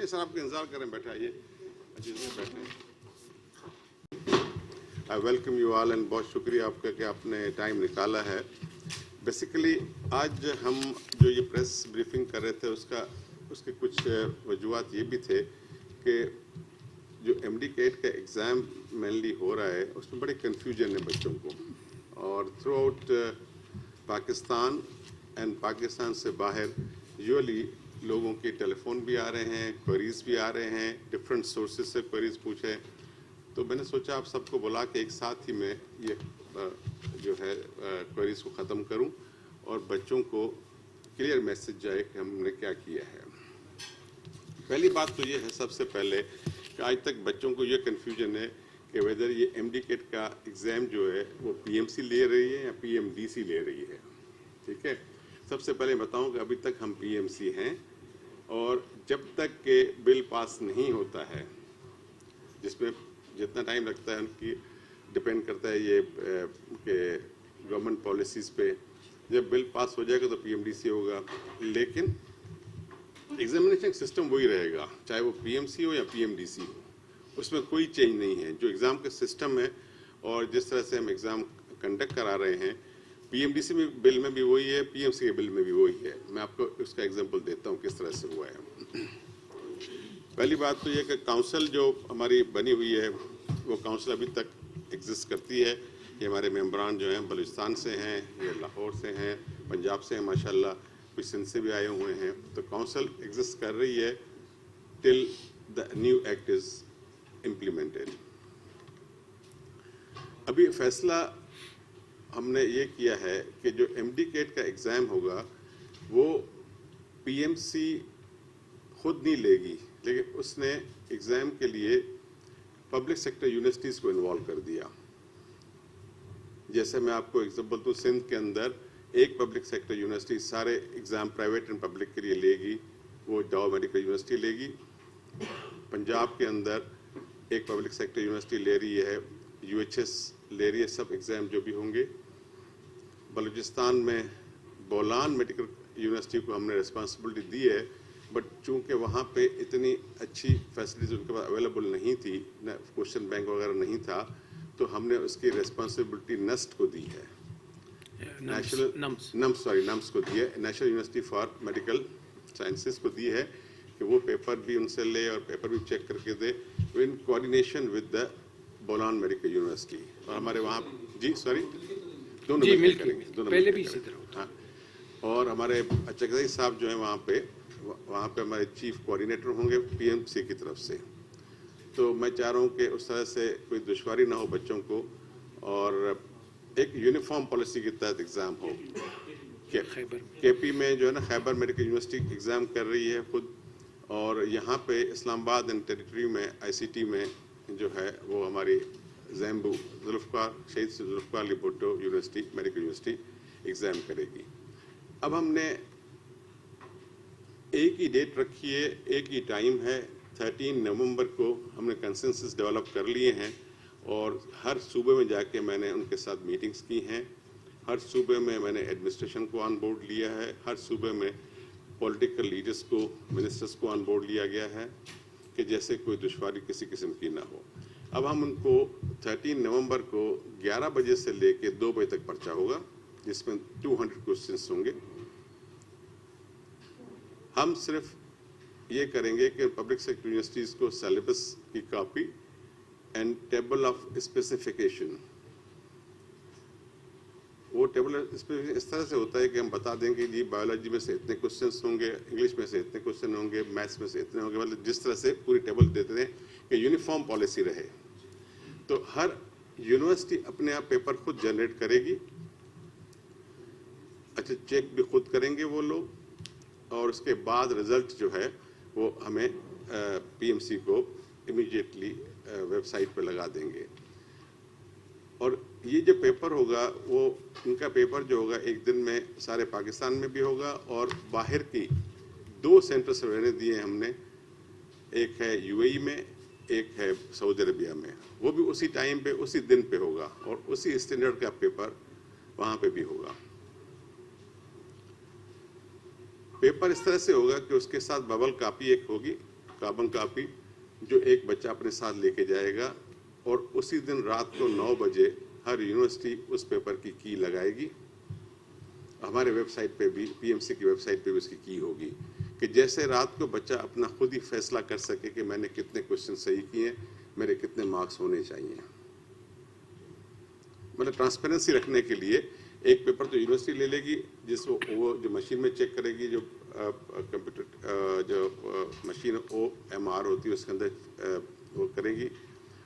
Sir आपका इंतजार करें, बैठे आइए, अच्छे से बैठे। I welcome you all and बहुत शुक्रिया आपका कि आपने टाइम निकाला है। बेसिकली आज हम जो ये प्रेस ब्रीफिंग कर रहे थे उसके कुछ वजूहत ये भी थे कि जो MD कैट का एग्ज़ाम मेनली हो रहा है उसमें बड़े कन्फ्यूजन है बच्चों को, और through out Pakistan and Pakistan से बाहर यूजुअली लोगों के टेलीफोन भी आ रहे हैं, क्वेरीज भी आ रहे हैं, डिफरेंट सोर्सेज से क्वेरीज पूछे। तो मैंने सोचा आप सबको बुला के एक साथ ही मैं ये जो है क्वेरीज को ख़त्म करूं और बच्चों को क्लियर मैसेज जाए कि हमने क्या किया है। पहली बात तो ये है सबसे पहले कि आज तक बच्चों को ये कन्फ्यूजन है कि वेदर ये MD कैट का एग्ज़ाम जो है वो PMC ले रही है या PMDC ले रही है। ठीक है, सबसे पहले बताऊं कि अभी तक हम PMC हैं, और जब तक के बिल पास नहीं होता है, जिसमें जितना टाइम लगता है उनकी डिपेंड करता है ये कि गवर्नमेंट पॉलिसीज़ पे, जब बिल पास हो जाएगा तो PMDC होगा, लेकिन एग्जामिनेशन सिस्टम वही रहेगा, चाहे वो PMC हो या PMDC हो, उसमें कोई चेंज नहीं है। जो एग्ज़ाम का सिस्टम है और जिस तरह से हम एग्ज़ाम कंडक्ट करा रहे हैं, PMDC में बिल में भी वही है, PMC के बिल में भी वही है। मैं आपको उसका एग्जांपल देता हूँ किस तरह से हुआ है। पहली बात तो ये कि काउंसिल जो हमारी बनी हुई है वो काउंसिल अभी तक एग्जिस्ट करती है। ये हमारे मेंबरान जो हैं बलूचिस्तान से हैं, ये लाहौर से हैं, पंजाब से हैं, माशाल्लाह कुछ सिंध से भी आए हुए हैं। तो काउंसिल एग्जिस्ट कर रही है till the new act is implemented. अभी फैसला हमने ये किया है कि जो MD कैट का एग्ज़ाम होगा वो PMC खुद नहीं लेगी, लेकिन उसने एग्ज़ाम के लिए पब्लिक सेक्टर यूनिवर्सिटीज़ को इन्वॉल्व कर दिया। जैसे मैं आपको एग्जांपल दूँ, सिंध के अंदर एक पब्लिक सेक्टर यूनिवर्सिटी सारे एग्ज़ाम प्राइवेट एंड पब्लिक के लिए लेगी, वो डाउ मेडिकल यूनिवर्सिटी लेगी। पंजाब के अंदर एक पब्लिक सेक्टर यूनिवर्सिटी ले रही है, UHS ले रही है सब एग्ज़ाम जो भी होंगे। बलूचिस्तान में बोलान मेडिकल यूनिवर्सिटी को हमने रिस्पॉन्सिबिलिटी दी है, बट चूंकि वहाँ पे इतनी अच्छी फैसिलिटीज उनके पास अवेलेबल नहीं थी, क्वेश्चन बैंक वगैरह नहीं था, तो हमने उसकी रिस्पॉन्सिबिलिटी NUST को दी है, नम्स को दी है, national university for medical sciences को दी है कि वो पेपर भी उनसे ले और पेपर भी चेक करके दे in coordination with the Bolan medical university. और हमारे वहाँ दोनों मिलकर करेंगे, दोनों पहले भी इसी तरह। हाँ, और हमारे चकदाई साहब जो हैं वहाँ पे हमारे चीफ कोऑर्डिनेटर होंगे PMC की तरफ से। तो मैं चाह रहा हूँ कि उस तरह से कोई दुश्वारी ना हो बच्चों को, और एक यूनिफॉर्म पॉलिसी के तहत एग्ज़ाम हो। KP में जो है ना खैबर मेडिकल यूनिवर्सिटी एग्ज़ाम कर रही है खुद, और यहाँ पे इस्लामाबाद एंड टेरिटरी में ICT में जो है वो हमारी ज़ैम्बू Shaheed Zulfiqar Ali Bhutto university medical university exam करेगी। अब हमने एक ही डेट रखी है, एक ही टाइम है, 13 नवंबर को हमने कंसेंसस डेवलप कर लिए हैं, और हर सूबे में जाके मैंने उनके साथ मीटिंग्स की हैं। हर सूबे में मैंने एडमिनिस्ट्रेशन को ऑन बोर्ड लिया है, हर सूबे में पॉलिटिकल लीडर्स को, मिनिस्टर्स को ऑन बोर्ड लिया गया है कि जैसे कोई दुश्वारी किसी किस्म की ना हो। अब हम उनको 13 नवंबर को 11 बजे से लेके 2 बजे तक पर्चा होगा, जिसमें 200 क्वेश्चंस होंगे। हम सिर्फ ये करेंगे कि पब्लिक सेक्टर यूनिवर्सिटीज़ को सिलेबस की copy and table of specification, वो टेबल इस तरह से होता है कि हम बता देंगे जी बायोलॉजी में से इतने क्वेश्चंस होंगे, इंग्लिश में से इतने क्वेश्चन होंगे, मैथ्स में से इतने होंगे, मतलब जिस तरह से पूरी टेबल देते हैं कि यूनिफॉर्म पॉलिसी रहे। तो हर यूनिवर्सिटी अपने आप पेपर खुद जनरेट करेगी, अच्छा चेक भी खुद करेंगे वो लोग, और उसके बाद रिजल्ट जो है वो हमें PMC को इमीडिएटली वेबसाइट पर लगा देंगे। और ये जो पेपर होगा वो इनका पेपर जो होगा एक दिन में सारे पाकिस्तान में भी होगा, और बाहर की 2 सेंटर्स रहने दिए हमने, एक है UAE में, एक है सऊदी अरबिया में, वो भी उसी टाइम पे उसी दिन पे होगा, और उसी स्टैंडर्ड का पेपर वहाँ पे भी होगा। पेपर इस तरह से होगा कि उसके साथ बबल कॉपी एक होगी, कार्बन कापी जो एक बच्चा अपने साथ लेके जाएगा, और उसी दिन रात को 9 बजे हर यूनिवर्सिटी उस पेपर की की लगाएगी। हमारे वेबसाइट पे भी, पीएमसी की वेबसाइट पे भी उसकी की होगी, कि जैसे रात को बच्चा अपना खुद ही फैसला कर सके कि मैंने कितने क्वेश्चन सही किए, मेरे कितने मार्क्स होने चाहिए। मतलब ट्रांसपेरेंसी रखने के लिए एक पेपर तो यूनिवर्सिटी ले लेगी, जिसको वो जो मशीन में चेक करेगी, जो कंप्यूटर जो मशीन OMR होती है उसके अंदर वो करेगी,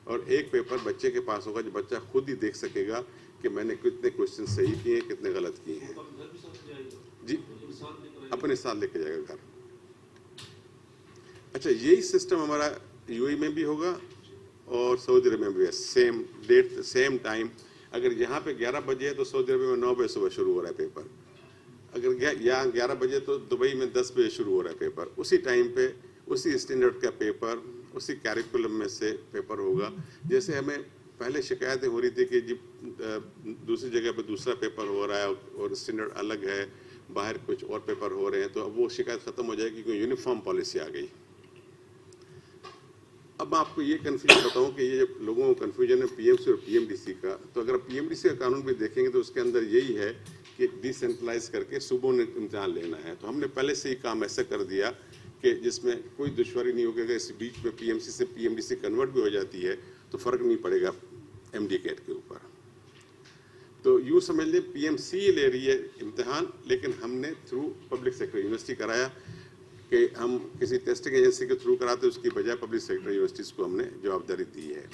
और एक पेपर बच्चे के पास होगा जो बच्चा खुद ही देख सकेगा कि मैंने कितने क्वेश्चन सही किए, कितने गलत किए हैं। जी, अपने साथ लेके जाएगा घर। अच्छा, यही सिस्टम हमारा यूएई में भी होगा और सऊदी अरब में भी है। Same date, same time. अगर यहाँ पे 11 बजे है तो सऊदी अरब में 9 बजे सुबह शुरू हो रहा है पेपर। अगर यहाँ 11 बजे तो दुबई में 10 बजे शुरू हो रहा है पेपर। उसी टाइम पे उसी स्टैंडर्ड का पेपर, उसी कैरिकुलम में से पेपर होगा। जैसे हमें पहले शिकायतें हो रही थी कि जी दूसरी जगह पे दूसरा पेपर हो रहा है और स्टैंडर्ड अलग है, बाहर कुछ और पेपर हो रहे हैं, तो अब वो शिकायत खत्म हो जाएगी क्योंकि यूनिफॉर्म पॉलिसी आ गई। अब मैं आपको ये कन्फ्यूजन बताऊं कि ये लोगों को कन्फ्यूजन है पीएमसी और पीएमडीसी का। तो अगर पीएमडीसी का कानून भी देखेंगे तो उसके अंदर यही है कि डिसेंट्रलाइज करके सूबों ने इम्तिहान लेना है। तो हमने पहले से ही काम ऐसा कर दिया कि जिसमें कोई दुश्वारी नहीं होगी। अगर इस बीच में पीएमसी से पीएमडीसी कन्वर्ट भी हो जाती है तो फर्क नहीं पड़ेगा एमडी कैट के ऊपर। तो यूँ समझ लें पीएमसी ले रही है इम्तिहान, लेकिन हमने थ्रू पब्लिक सेक्टर यूनिवर्सिटी कराया कि हम किसी टेस्टिंग एजेंसी के थ्रू कराते, उसकी बजाय पब्लिक सेक्टर यूनिवर्सिटीज़ को हमने जवाबदारी दी है।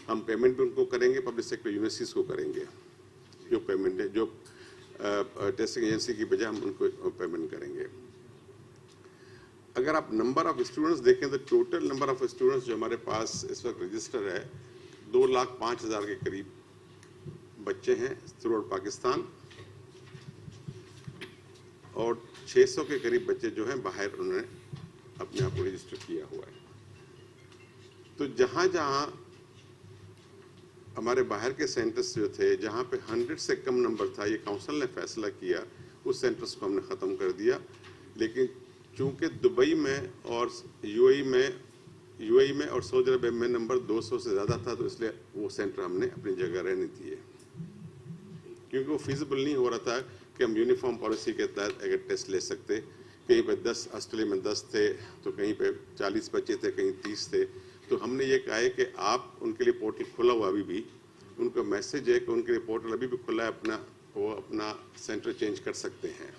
हम पेमेंट भी उनको करेंगे, पब्लिक सेक्टर यूनिवर्सिटीज़ को करेंगे जो पेमेंट है, जो टेस्टिंग एजेंसी की बजाय हम उनको पेमेंट करेंगे। अगर आप नंबर ऑफ स्टूडेंट्स देखें तो टोटल नंबर ऑफ स्टूडेंट्स जो हमारे पास इस वक्त रजिस्टर है 2,05,000 के करीब बच्चे हैं थ्रू आउट पाकिस्तान, और 600 के करीब बच्चे जो हैं बाहर उन्होंने अपने आप को रजिस्टर किया हुआ है। तो जहाँ जहाँ हमारे बाहर के सेंटर्स जो थे, जहाँ पे 100 से कम नंबर था, ये काउंसिल ने फैसला किया, उस सेंटर्स को हमने ख़त्म कर दिया। लेकिन चूंकि दुबई में और यूएई में और सऊदी अरब में नंबर 200 से ज़्यादा था, तो इसलिए वो सेंटर हमने अपनी जगह रहने दिए, क्योंकि वो फिजिबल नहीं हो रहा था कि हम यूनिफॉर्म पॉलिसी के तहत अगर टेस्ट ले सकते। कहीं पे 10, ऑस्ट्रेलिया में 10 थे, तो कहीं पे 40 बच्चे थे, कहीं 30 थे। तो हमने ये कहा है कि आप उनके लिए पोर्टल खुला हुआ अभी भी, उनका मैसेज है कि उनके लिए पोर्टल अभी भी खुला है, वो अपना सेंटर चेंज कर सकते हैं।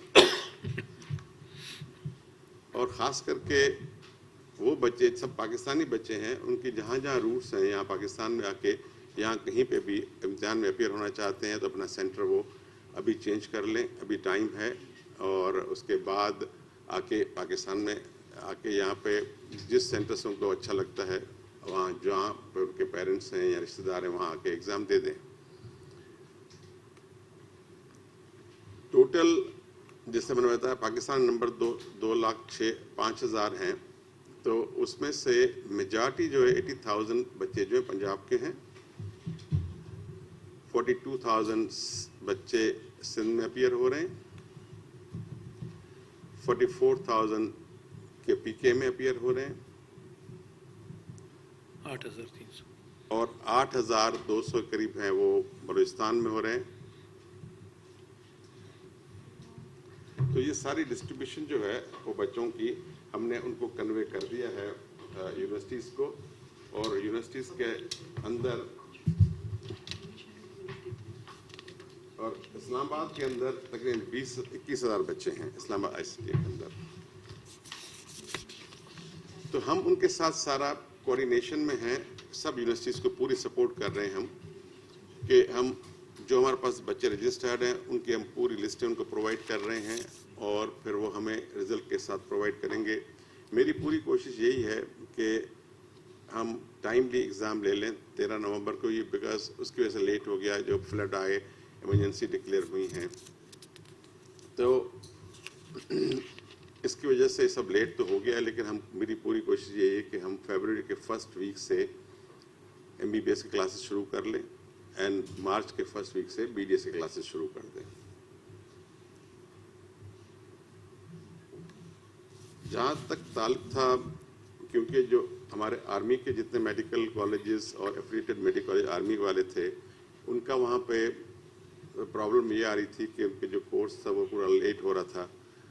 और ख़ास करके वो बच्चे, सब पाकिस्तानी बच्चे हैं, उनकी जहाँ जहाँ रूट्स हैं यहाँ पाकिस्तान में आके यहाँ कहीं पे भी इम्तिहान में अपीयर होना चाहते हैं तो अपना सेंटर वो अभी चेंज कर लें, अभी टाइम है। और उसके बाद आके पाकिस्तान में आके यहाँ पे जिस सेंटर से उनको अच्छा लगता है, वहाँ जहाँ पे उनके पेरेंट्स हैं या रिश्तेदार हैं, वहाँ आके एग्ज़ाम दे दें। टोटल जैसे मैंने बताया पाकिस्तान नंबर 2,05,000 हैं, तो उसमें से मेजॉरिटी जो है 80,000 बच्चे जो है पंजाब के हैं, 42,000 बच्चे सिंध में अपीयर हो रहे हैं, 44,000 के पीके में अपीयर हो रहे हैं, 8,300 और 8,200 करीब हैं वो बलूचिस्तान में हो रहे हैं। तो ये सारी डिस्ट्रीब्यूशन जो है वो बच्चों की हमने उनको कन्वे कर दिया है यूनिवर्सिटीज़ को, और यूनिवर्सिटीज़ के अंदर और इस्लामाबाद के अंदर तकरीबन 20-21,000 बच्चे हैं इस्लामाबाद ICT के अंदर। तो हम उनके साथ सारा कोऑर्डिनेशन में हैं, सब यूनिवर्सिटीज़ को पूरी सपोर्ट कर रहे हैं हम, कि हम जो हमारे पास बच्चे रजिस्टर्ड हैं उनकी हम पूरी लिस्टें उनको प्रोवाइड कर रहे हैं, और फिर वो हमें रिजल्ट के साथ प्रोवाइड करेंगे। मेरी पूरी कोशिश यही है कि हम टाइमली एग्ज़ाम ले लें 13 नवंबर को, ये बिकॉज उसकी वजह से लेट हो गया, जो फ्लड आए, इमरजेंसी डिक्लेयर हुई हैं, तो इसकी वजह से सब लेट तो हो गया। लेकिन मेरी पूरी कोशिश यही है कि हम फरवरी के फर्स्ट वीक से MBBS की क्लासेस शुरू कर लें एंड मार्च के फर्स्ट वीक से BDS की क्लासेस शुरू कर दें। जहाँ तक ताल्लुक था क्योंकि जो हमारे आर्मी के जितने मेडिकल कॉलेजेस और एफिलिएटेड मेडिकल कॉलेज आर्मी वाले थे, उनका वहाँ पे प्रॉब्लम ये आ रही थी कि उनके जो कोर्स था वो पूरा लेट हो रहा था,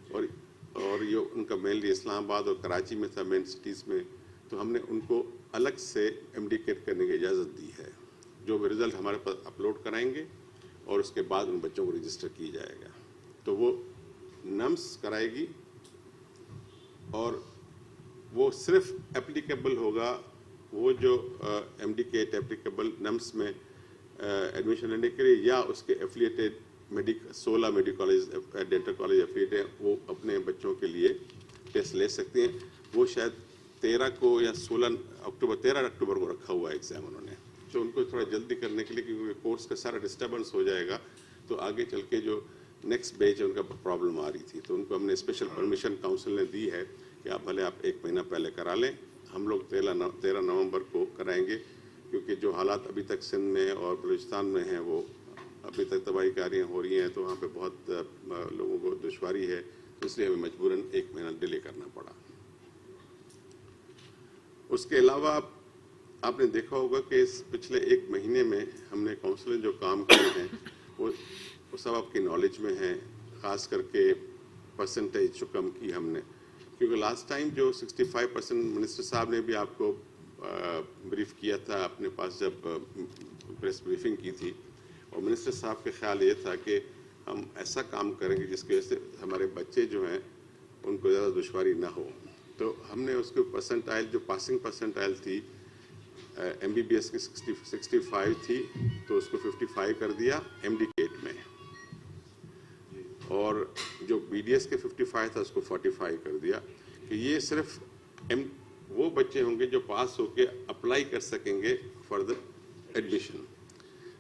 और ये उनका मेनली इस्लामाबाद और कराची में था, मेन सिटीज़ में। तो हमने उनको अलग से MD-CAT करने की इजाज़त दी है, जो भी रिज़ल्ट हमारे पास अपलोड कराएंगे और उसके बाद उन बच्चों को रजिस्टर किया जाएगा। तो वो NUMS कराएगी और वो सिर्फ एप्लीकेबल होगा, वो जो MD-CAT एप्लीकेबल NUMS में एडमिशन लेने के लिए, या उसके affiliated 16 medical college dental college affiliated हैं, वो अपने बच्चों के लिए टेस्ट ले सकते हैं। वो शायद 13 को या 13 अक्टूबर को रखा हुआ है एग्ज़ाम उन्होंने, तो उनको थोड़ा जल्दी करने के लिए, क्योंकि कोर्स का सारा डिस्टर्बेंस हो जाएगा तो आगे चल के जो नेक्स्ट बैच है उनका प्रॉब्लम आ रही थी। तो उनको हमने स्पेशल परमिशन काउंसिल ने दी है कि आप भले आप 1 महीना पहले करा लें, हम लोग 13 नवंबर को कराएंगे, क्योंकि जो हालात अभी तक सिंध में और बलूचिस्तान में हैं वो अभी तक तबाहीकारियाँ हो रही हैं, तो वहाँ पे बहुत लोगों को दुश्वारी है, तो इसलिए हमें मजबूरन 1 महीना डिले करना पड़ा। उसके अलावा आपने देखा होगा कि इस पिछले 1 महीने में हमने काउंसिल जो काम किए हैं वो सब आपकी नॉलेज में है, ख़ास करके परसेंटेज जो कम की हमने, क्योंकि लास्ट टाइम जो 65% मिनिस्टर साहब ने भी आपको ब्रीफ किया था अपने पास जब प्रेस ब्रीफिंग की थी, और मिनिस्टर साहब के ख्याल ये था कि हम ऐसा काम करेंगे जिसकी वजह से हमारे बच्चे जो हैं उनको ज़्यादा दुश्वारी ना हो। तो हमने उसके परसेंटाइल, जो पासिंग परसेंटाइल थी MBBS की 65 थी, तो उसको 55 कर दिया MD-CAT में, और जो BDS के 55 था उसको 45 कर दिया, कि ये सिर्फ वो बच्चे होंगे जो पास होके अप्लाई कर सकेंगे फॉर द एडमिशन।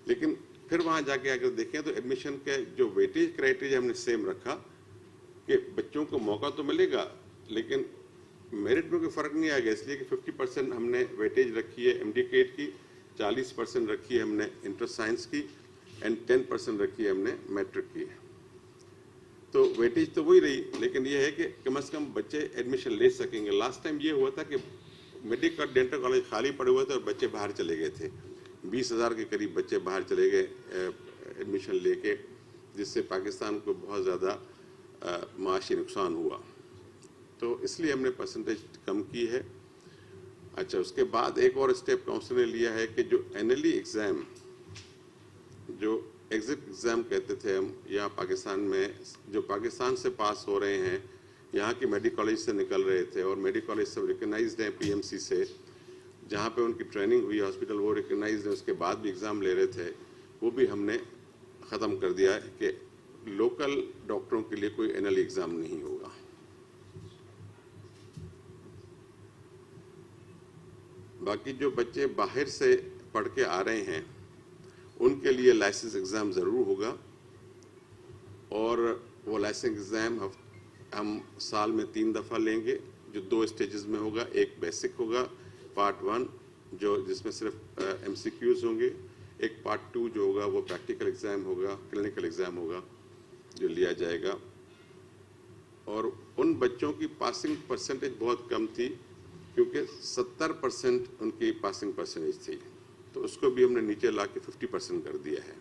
लेकिन फिर वहाँ जाके अगर देखें तो एडमिशन के जो वेटेज क्राइटेरिया हमने सेम रखा, कि बच्चों को मौका तो मिलेगा लेकिन मेरिट में कोई फ़र्क नहीं आएगा, इसलिए कि 50% हमने वेटेज रखी है MD-CAT की, 40% रखी है हमने इंटर साइंस की, एंड 10% रखी है हमने मैट्रिक की। तो वेटेज तो वही रही, लेकिन ये है कि कम से कम बच्चे एडमिशन ले सकेंगे। लास्ट टाइम ये हुआ था कि मेडिकल डेंटल कॉलेज खाली पड़े हुए थे और बच्चे बाहर चले गए थे, 20,000 के करीब बच्चे बाहर चले गए एडमिशन लेके, जिससे पाकिस्तान को बहुत ज़्यादा माशी नुकसान हुआ। तो इसलिए हमने परसेंटेज कम की है। अच्छा, उसके बाद एक और स्टेप काउंसिल ने लिया है कि जो एनुअली एग्ज़ाम, जो एग्जिट एग्ज़ाम कहते थे हम, यहाँ पाकिस्तान में जो पाकिस्तान से पास हो रहे हैं, यहाँ के मेडिकल कॉलेज से निकल रहे थे और मेडिकल कॉलेज सब रिकगनाइज्ड हैं PMC से, जहाँ पे उनकी ट्रेनिंग हुई हॉस्पिटल, वो रिकगनाइज्ड है, उसके बाद भी एग्ज़ाम ले रहे थे, वो भी हमने ख़त्म कर दिया है कि लोकल डॉक्टरों के लिए कोई एनुअल एग्ज़ाम नहीं होगा। बाकी जो बच्चे बाहर से पढ़ के आ रहे हैं उनके लिए लाइसेंस एग्ज़ाम ज़रूर होगा, और वो लाइसेंस एग्ज़ाम हम साल में 3 दफ़ा लेंगे, जो 2 स्टेजेस में होगा। एक बेसिक होगा पार्ट 1 जो जिसमें सिर्फ MCQs होंगे, एक पार्ट 2 जो होगा वो प्रैक्टिकल एग्ज़ाम होगा, क्लिनिकल एग्ज़ाम होगा जो लिया जाएगा। और उन बच्चों की पासिंग परसेंटेज बहुत कम थी, क्योंकि 70% उनकी पासिंग परसेंटेज थी, तो उसको भी हमने नीचे ला के 50% कर दिया है।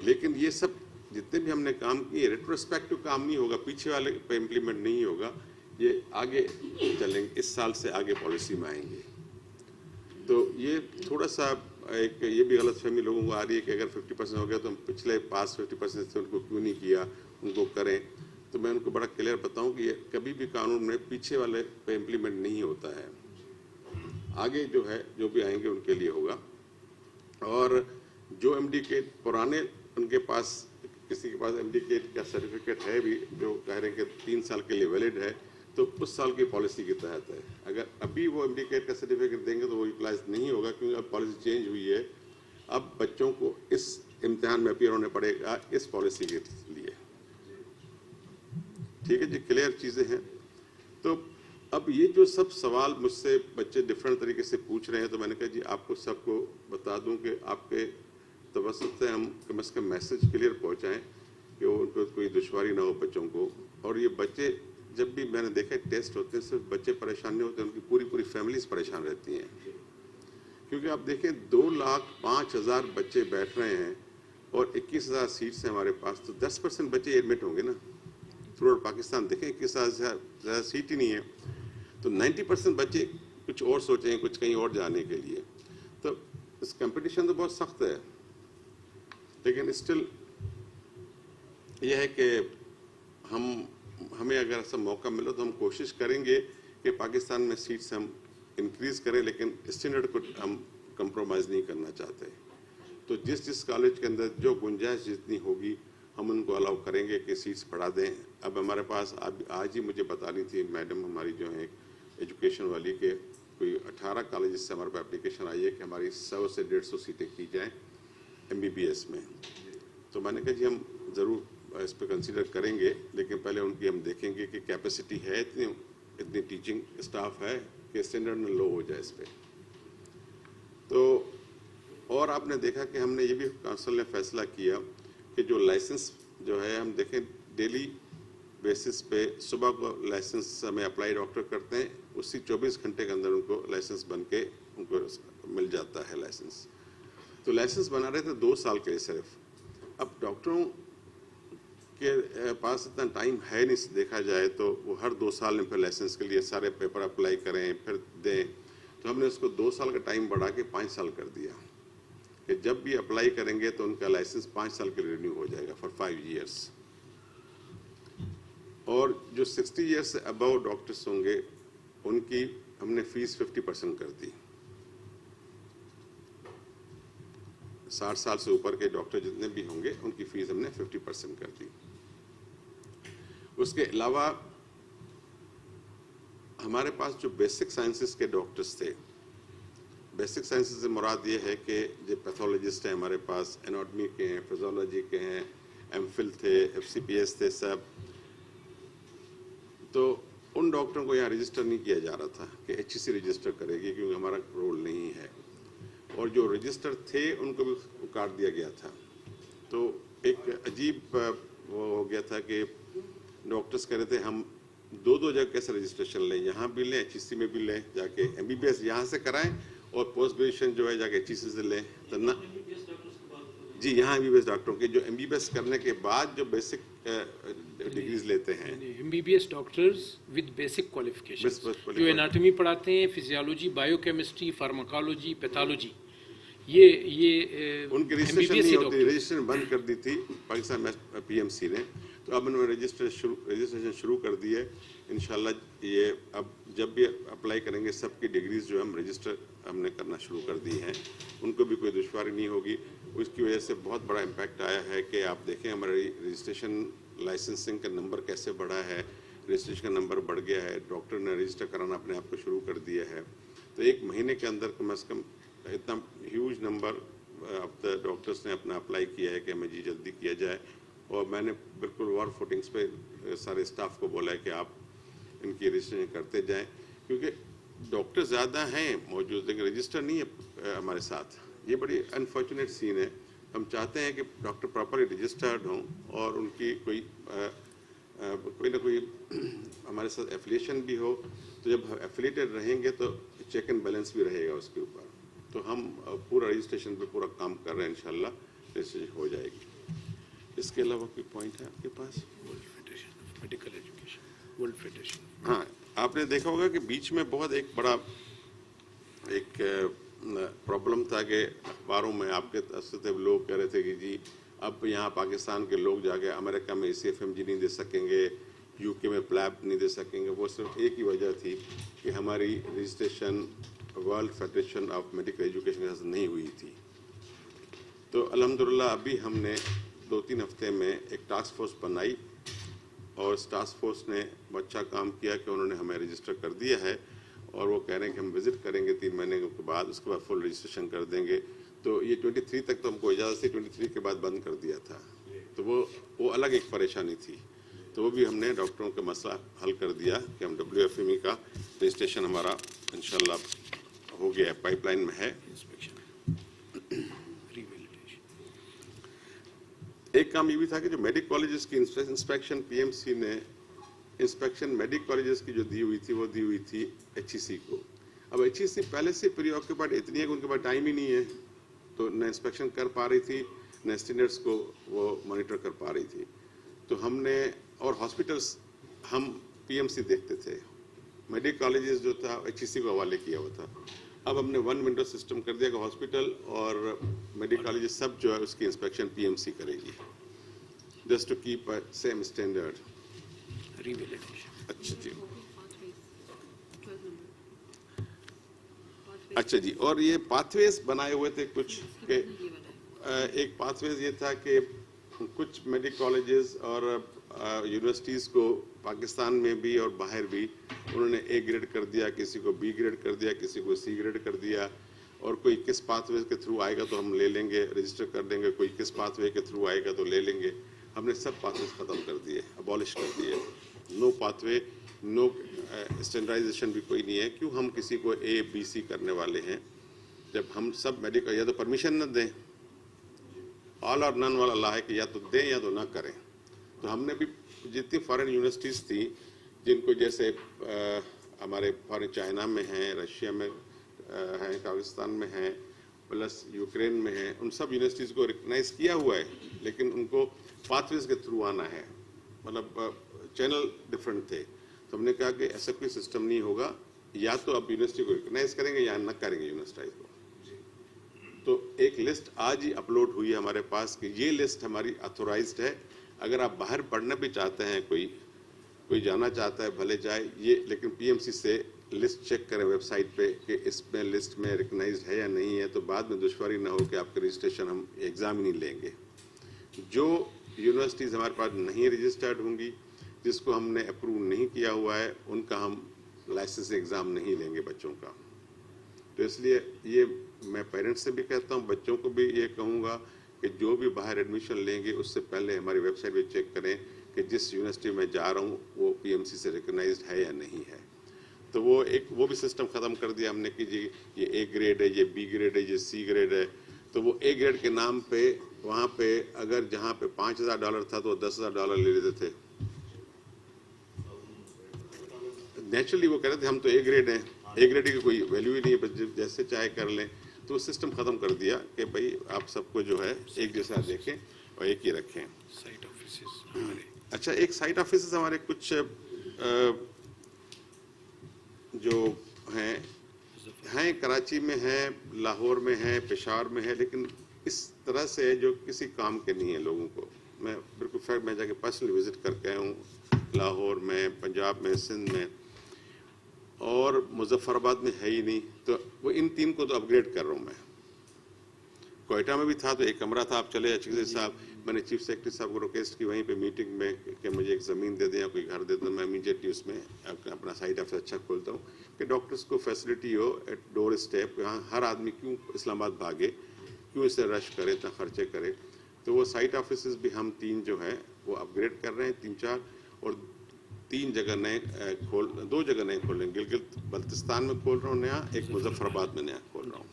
लेकिन ये सब जितने भी हमने काम किए, रेट्रोस्पेक्टिव काम नहीं होगा, पीछे वाले पे इम्प्लीमेंट नहीं होगा, ये आगे चलेंगे, इस साल से आगे पॉलिसी में आएंगे। तो ये थोड़ा सा एक ये भी गलतफहमी लोगों को आ रही है कि अगर 50% हो गया तो हम पिछले पास 50% से उनको क्यों नहीं किया, उनको करें। तो मैं उनको बड़ा क्लियर बताऊं कि ये कभी भी कानून में पीछे वाले पे इम्प्लीमेंट नहीं होता है, आगे जो है जो भी आएंगे उनके लिए होगा। और जो MD-CAT पुराने उनके पास, किसी के पास MD-CAT का सर्टिफिकेट है भी जो कह रहे हैं कि 3 साल के लिए वैलिड है, तो उस साल की पॉलिसी के तहत है। अगर अभी वो MD-CAT का सर्टिफिकेट देंगे तो वो यूटिलाइज नहीं होगा, क्योंकि अब पॉलिसी चेंज हुई है। अब बच्चों को इस इम्तिहान में अपीयर होने पड़ेगा इस पॉलिसी के लिए। ठीक है जी, क्लियर चीज़ें हैं। तो अब ये जो सब सवाल मुझसे बच्चे डिफरेंट तरीके से पूछ रहे हैं, तो मैंने कहा जी आपको सबको बता दूं कि आपके तवज्जुह से हम कम से कम मैसेज क्लियर पहुंचाएं कि उनको कोई दुश्वारी ना हो बच्चों को। और ये बच्चे जब भी मैंने देखा टेस्ट होते हैं सिर्फ बच्चे परेशान नहीं होते, उनकी पूरी पूरी फैमिलीज परेशान रहती हैं। क्योंकि आप देखें 2,05,000 बच्चे बैठ रहे हैं और 21,000 सीट्स हैं हमारे पास, तो 10% बच्चे एडमिट होंगे ना। थ्रू आउट पाकिस्तान देखें 21,000 सीट ही नहीं है, तो 90% बच्चे कुछ और सोचेंगे, कुछ कहीं और जाने के लिए। तो इस कंपटीशन तो बहुत सख्त है, लेकिन स्टिल यह है कि हमें अगर ऐसा मौका मिले तो हम कोशिश करेंगे कि पाकिस्तान में सीट्स हम इंक्रीज़ करें, लेकिन स्टैंडर्ड को हम कंप्रोमाइज़ नहीं करना चाहते। तो जिस कॉलेज के अंदर जो गुंजाइश जितनी होगी हम उनको अलाउ करेंगे कि सीट्स बढ़ा दें। अब हमारे पास आज ही मुझे बता रही थी मैडम हमारी जो है एजुकेशन वाली के कोई 18 कॉलेज से हमारे पास एप्लीकेशन आई है कि हमारी 100 से 150 सीटें की जाएँ MBBS में। तो मैंने कहा जी हम ज़रूर इस पर कंसीडर करेंगे, लेकिन पहले उनकी हम देखेंगे कि कैपेसिटी है, इतनी टीचिंग स्टाफ है कि स्टैंडर्ड न लो हो जाए इस पर। तो और आपने देखा कि हमने ये भी काउंसिल ने फैसला किया कि जो लाइसेंस जो है हम देखें डेली बेसिस पे सुबह को लाइसेंस हमें अप्लाई डॉक्टर करते हैं, उसी 24 घंटे के अंदर उनको लाइसेंस बन के उनको मिल जाता है लाइसेंस। तो लाइसेंस बना रहे थे 2 साल के लिए सिर्फ। अब डॉक्टरों के पास इतना टाइम है नहीं, देखा जाए तो वो हर 2 साल में फिर लाइसेंस के लिए सारे पेपर अप्लाई करें फिर दें। तो हमने उसको 2 साल का टाइम बढ़ा के 5 साल कर दिया कि जब भी अप्लाई करेंगे तो उनका लाइसेंस 5 साल के लिए रिन्यू हो जाएगा फॉर 5 ईयर्स। और जो 60 ईयर्स से अबव डॉक्टर्स होंगे उनकी हमने फीस 50% कर दी। 60 साल से ऊपर के डॉक्टर जितने भी होंगे उनकी फीस हमने 50% कर दी। उसके अलावा हमारे पास जो बेसिक साइंसेस के डॉक्टर्स थे, बेसिक साइंसेस से मुराद ये है कि जो पैथोलॉजिस्ट हैं हमारे पास, एनाटॉमी के हैं, फिजियोलॉजी के हैं, एमफिल थे, FCPS थे सब, तो उन डॉक्टरों को यहाँ रजिस्टर नहीं किया जा रहा था कि HEC रजिस्टर करेगी, क्योंकि हमारा रोल नहीं है। और जो रजिस्टर थे उनको भी काट दिया गया था। तो एक अजीब वो हो गया था कि डॉक्टर्स कह रहे थे हम 2 जगह कैसे रजिस्ट्रेशन लें, यहाँ भी लें HEC में भी लें, जाके MBBS यहाँ से कराएं और पोस्ट ग्रेजुएशन जो है जाके HEC से लें। तो ना जी, यहाँ MBBS डॉक्टरों के जो MBBS करने के बाद जो बेसिक डिग्रीज लेते हैं, MBBS doctors with basic qualification जो एनाटॉमी पढ़ाते हैं, फिजियोलॉजी, बायोकेमिस्ट्री, फार्माकोलॉजी, पैथोलॉजी, ये उनकी रजिस्ट्रेशन नहीं होती, रजिस्ट्रेशन बंद कर दी थी पाकिस्तान PMC ने। तो अब उन्होंने रजिस्ट्रेशन शुरू कर दी है। इंशाल्लाह ये अब जब भी अप्लाई करेंगे सबकी डिग्रीज जो हम रजिस्टर हमने करना शुरू कर दी हैं, उनको भी कोई दुश्वारी नहीं होगी। उसकी वजह से बहुत बड़ा इम्पैक्ट आया है कि आप देखें हमारी रजिस्ट्रेशन लाइसेंसिंग का नंबर कैसे बढ़ा है, रजिस्ट्रेशन का नंबर बढ़ गया है, डॉक्टर ने रजिस्टर कराना अपने आप को शुरू कर दिया है। तो 1 महीने के अंदर कम से कम इतना ह्यूज नंबर अब द डॉक्टर्स ने अपना अप्लाई किया है कि हमें जी जल्दी किया जाए। और मैंने बिल्कुल वॉर फुटिंग्स पे सारे स्टाफ को बोला है कि आप इनकी रजिस्ट्रेशन करते जाएं, क्योंकि डॉक्टर ज़्यादा हैं मौजूद लेकिन रजिस्टर नहीं है हमारे साथ। ये बड़ी अनफॉर्चुनेट सीन है। हम चाहते हैं कि डॉक्टर प्रॉपरली रजिस्टर्ड हों और उनकी कोई ना कोई हमारे साथ एफिलिएशन भी हो। तो जब एफिलिएटेड रहेंगे तो चेक एंड बैलेंस भी रहेगा उसके ऊपर। तो हम पूरा रजिस्ट्रेशन पे पूरा काम कर रहे हैं, इंशाल्लाह रजिस्ट्रेशन हो जाएगी। इसके अलावा कोई पॉइंट है आपके पास? World federation of medical education, world federation. हाँ, आपने देखा होगा कि बीच में बहुत एक बड़ा एक प्रॉब्लम था कि अखबारों में आपके तरफ लोग कह रहे थे कि जी अब यहाँ पाकिस्तान के लोग जाके अमेरिका में ACFMG नहीं दे सकेंगे, UK में प्लैब नहीं दे सकेंगे। वो सिर्फ एक ही वजह थी कि हमारी registration world federation of medical education के साथ नहीं हुई थी। तो अल्हम्दुलिल्लाह अभी हमने 2-3 हफ्ते में एक टास्क फोर्स बनाई और इस टास्क फोर्स ने अच्छा काम किया कि उन्होंने हमें रजिस्टर कर दिया है और वो कह रहे हैं कि हम विज़िट करेंगे 3 महीने के बाद, उसके बाद फुल रजिस्ट्रेशन कर देंगे। तो ये 23 तक तो हमको इजाज़त थी, 23 के बाद बंद कर दिया था। तो वो अलग एक परेशानी थी। तो वो भी हमने डॉक्टरों का मसला हल कर दिया कि हम WFME का रजिस्ट्रेशन हमारा इंशाल्लाह हो गया, पाइपलाइन में है। एक काम ये भी था कि जो मेडिकल कॉलेजेस की इंस्पेक्शन PMC ने इंस्पेक्शन मेडिकल कॉलेजेस की जो दी हुई थी वो दी हुई थी HEC को। अब HEC पहले से प्री ऑक्यूपाइड इतनी है कि उनके पास टाइम ही नहीं है, तो न इंस्पेक्शन कर पा रही थी न स्टैंडर्ड्स को वो मॉनिटर कर पा रही थी। तो हमने, और हॉस्पिटल्स हम PMC देखते थे, मेडिकल कॉलेजेस जो था HEC को हवाले किया हुआ था। अब हमने वन विंडो सिस्टम कर दिया कि हॉस्पिटल और मेडिकल कॉलेजेस सब जो है उसकी इंस्पेक्शन PMC करेगी, just to keep a same standard. अच्छा जी, अच्छा जी। और ये पाथवेज बनाए हुए थे कुछ के, एक पाथवेज ये था कि कुछ मेडिकल कॉलेजेस और यूनिवर्सिटीज़ को पाकिस्तान में भी और बाहर भी उन्होंने A ग्रेड कर दिया, किसी को B ग्रेड कर दिया, किसी को C ग्रेड कर दिया, और कोई किस पाथवे के थ्रू आएगा तो हम ले लेंगे, रजिस्टर कर देंगे, कोई किस पाथवे के थ्रू आएगा तो ले लेंगे। हमने सब पाथवे ख़त्म कर दिए, अबॉलिश कर दिए। नो पाथवे, नो स्टैंडर्डाइजेशन भी कोई नहीं है। क्यों हम किसी को A B C करने वाले हैं, जब हम सब मेडिकल या तो परमिशन न दें, ऑल और नन वाला ला है कि या तो दें या तो ना करें। तो हमने भी जितनी फॉरेन यूनिवर्सिटीज़ थी जिनको, जैसे हमारे फॉरेन चाइना में हैं, रशिया में हैं, पाकिस्तान में हैं, प्लस यूक्रेन में हैं, उन सब यूनिवर्सिटीज़ को रिकग्नाइज किया हुआ है, लेकिन उनको पाथवेज के थ्रू आना है, मतलब चैनल डिफरेंट थे। तो हमने कहा कि ऐसा कोई सिस्टम नहीं होगा, या तो अब यूनिवर्सिटी को रिकग्नाइज करेंगे या न करेंगे यूनिवर्सिटाइज को। तो एक लिस्ट आज ही अपलोड हुई है हमारे पास कि ये लिस्ट हमारी ऑथोराइज्ड है। अगर आप बाहर पढ़ना भी चाहते हैं, कोई जाना चाहता है भले जाए ये, लेकिन PMC से लिस्ट चेक करें वेबसाइट पे कि इसमें लिस्ट में रिकग्नाइज्ड है या नहीं है, तो बाद में दुश्वारी ना हो कि आपका रजिस्ट्रेशन हम एग्ज़ाम ही नहीं लेंगे। जो यूनिवर्सिटीज़ हमारे पास नहीं रजिस्टर्ड होंगी, जिसको हमने अप्रूव नहीं किया हुआ है, उनका हम लाइसेंस एग्ज़ाम नहीं लेंगे बच्चों का। तो इसलिए ये मैं पेरेंट्स से भी कहता हूँ, बच्चों को भी ये कहूँगा कि जो भी बाहर एडमिशन लेंगे उससे पहले हमारी वेबसाइट पे चेक करें कि जिस यूनिवर्सिटी में जा रहा हूँ वो PMC से रिकग्नाइज्ड है या नहीं है। तो वो भी सिस्टम ख़त्म कर दिया हमने कि जी ये A ग्रेड है, ये B ग्रेड है, ये C ग्रेड है। तो वो A ग्रेड के नाम पे वहाँ पे अगर जहाँ पे $5,000 था तो $10,000 ले लेते थे। नेचुरली वो कह रहे थे हम तो A ग्रेड हैं, A ग्रेड की कोई वैल्यू ही नहीं है, बस जैसे चाहे कर लें। तो सिस्टम ख़त्म कर दिया कि भाई आप सबको जो है एक जैसा देखें और एक ही रखें। साइट ऑफिसेस, अच्छा, एक साइट ऑफिसेस हमारे कुछ जो हैं कराची में हैं, लाहौर में हैं, पेशावर में है, लेकिन इस तरह से जो किसी काम के नहीं है लोगों को। मैं बिल्कुल फैक्ट मैं जाके पर्सनली विज़िट करके आया हूँ लाहौर में, पंजाब में, सिंध में और मुजफ्फराबाद में है ही नहीं। तो वो इन तीन को तो अपग्रेड कर रहा हूँ मैं। कोयटा में भी था तो एक कमरा था, आप चले अच्छे साहब, मैंने चीफ सेक्रेटरी साहब को रिक्वेस्ट की वहीं पे मीटिंग में कि मुझे एक ज़मीन दे दें या कोई घर दे दें, मैं इमीडिएटली उसमें अपना साइट ऑफिस अच्छा खोलता हूँ कि डॉक्टर्स को फैसिलिटी हो एट डोर स्टेप। यहाँ हर आदमी क्यों इस्लामाबाद भागे, क्यों इसे रश करे, इतना खर्चे करे। तो वो साइट ऑफिस भी हम 3 जो हैं वो अपग्रेड कर रहे हैं, 3-4, और 2 जगह नए खोल रहे हैं। गिलगित बल्तिस्तान में खोल रहा हूँ नया, एक मुजफ्फराबाद में नया खोल रहा हूँ।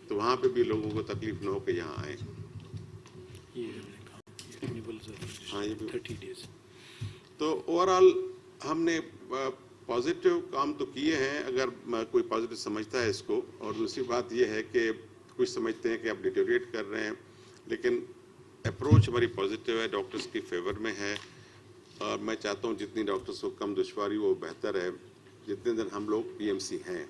तो वहाँ पे भी लोगों को तकलीफ न हो कि यहाँ आए। हाँ, ये भी 30 डेज। तो ओवरऑल हमने पॉजिटिव काम तो किए हैं, अगर कोई पॉजिटिव समझता है इसको। और दूसरी बात ये है कि कुछ समझते हैं कि आप डिटेरिएट कर रहे हैं, लेकिन अप्रोच हमारी पॉजिटिव है, डॉक्टर्स की फेवर में है। और मैं चाहता हूँ जितनी डॉक्टर्स को कम दुश्वारी वो बेहतर है। जितने दिन हम लोग PMC हैं,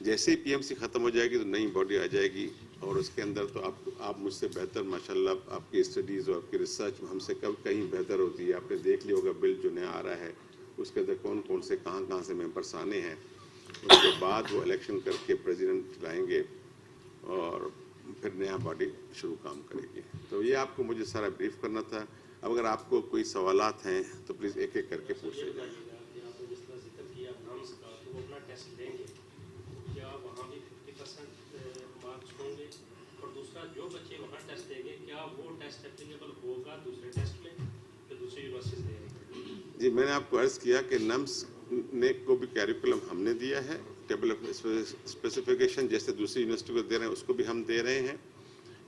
जैसे ही PMC ख़त्म हो जाएगी तो नई बॉडी आ जाएगी, और उसके अंदर तो आप मुझसे बेहतर माशाल्लाह आपकी स्टडीज़ और आपकी रिसर्च हमसे कहीं बेहतर होती है। आपने देख लिया होगा बिल जो नया आ रहा है उसके अंदर कौन कौन से कहाँ से मेंबर्स आने हैं। उसके बाद वो इलेक्शन करके प्रेसिडेंट लाएंगे और फिर नया बॉडी शुरू काम करेगी। तो ये आपको मुझे सारा ब्रीफ करना था। अब अगर आपको कोई सवालात हैं तो प्लीज़ एक एक करके पूछ लीजिए। जो बच्चे वहाँ टेस्ट देंगे क्या वो टेस्ट एप्लीकेबल होगा दूसरे टेस्ट में जो दूसरी यूनिवर्सिटीज देंगे? जी, मैंने आपको अर्ज़ किया कि NIMS ने को भी कैरिकुलम हमने दिया है, टेबल ऑफ स्पेसिफिकेशन जैसे दूसरी यूनिवर्सिटी को दे रहे हैं उसको भी हम दे रहे हैं,